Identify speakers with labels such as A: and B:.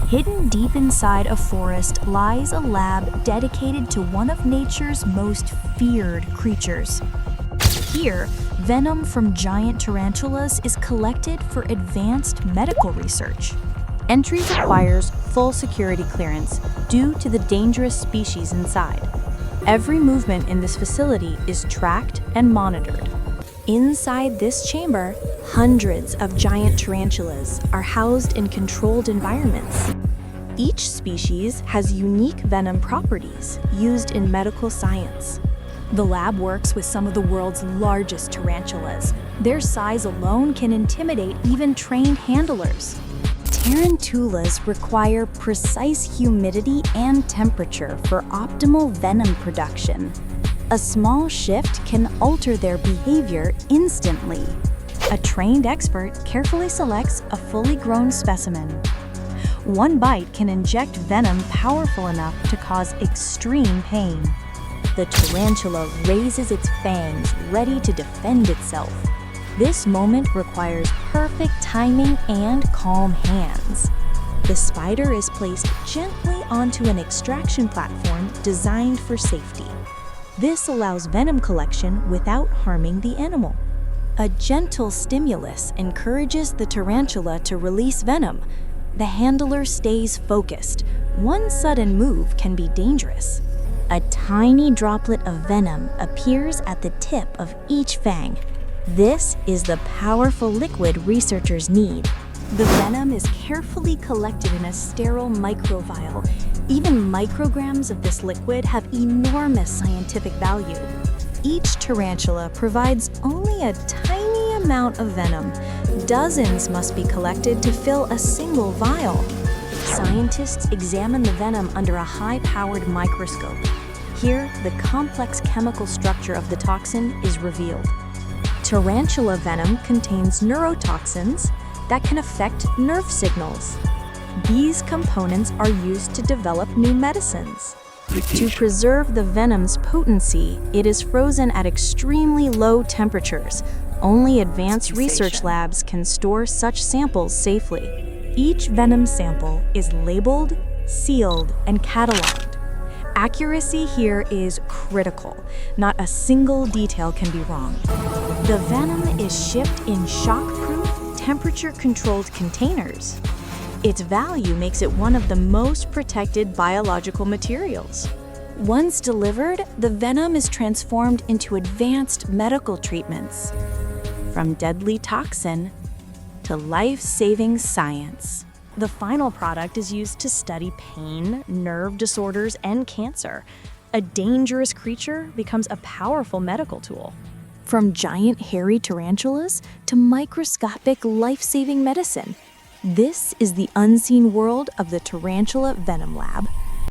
A: Hidden deep inside a forest lies a lab dedicated to one of nature's most feared creatures. Here, venom from giant tarantulas is collected for advanced medical research. Entry requires full security clearance due to the dangerous species inside. Every movement in this facility is tracked and monitored. Inside this chamber, hundreds of giant tarantulas are housed in controlled environments. Each species has unique venom properties used in medical science. The lab works with some of the world's largest tarantulas. Their size alone can intimidate even trained handlers. Tarantulas require precise humidity and temperature for optimal venom production. A small shift can alter their behavior instantly. A trained expert carefully selects a fully grown specimen. One bite can inject venom powerful enough to cause extreme pain. The tarantula raises its fangs, ready to defend itself. This moment requires perfect timing and calm hands. The spider is placed gently onto an extraction platform designed for safety. This allows venom collection without harming the animal. A gentle stimulus encourages the tarantula to release venom. The handler stays focused. One sudden move can be dangerous. A tiny droplet of venom appears at the tip of each fang. This is the powerful liquid researchers need. The venom is carefully collected in a sterile microvial. Even micrograms of this liquid have enormous scientific value. Each tarantula provides only a tiny amount of venom. Dozens must be collected to fill a single vial. Scientists examine the venom under a high-powered microscope. Here, the complex chemical structure of the toxin is revealed. Tarantula venom contains neurotoxins that can affect nerve signals. These components are used to develop new medicines. To preserve the venom's potency, it is frozen at extremely low temperatures. Only advanced research labs can store such samples safely. Each venom sample is labeled, sealed, and cataloged. Accuracy here is critical. Not a single detail can be wrong. The venom is shipped in shockproof, temperature-controlled containers. Its value makes it one of the most protected biological materials. Once delivered, the venom is transformed into advanced medical treatments. From deadly toxin to life-saving science. The final product is used to study pain, nerve disorders, and cancer. A dangerous creature becomes a powerful medical tool. From giant hairy tarantulas to microscopic life-saving medicine, this is the unseen world of the Tarantula Venom Lab.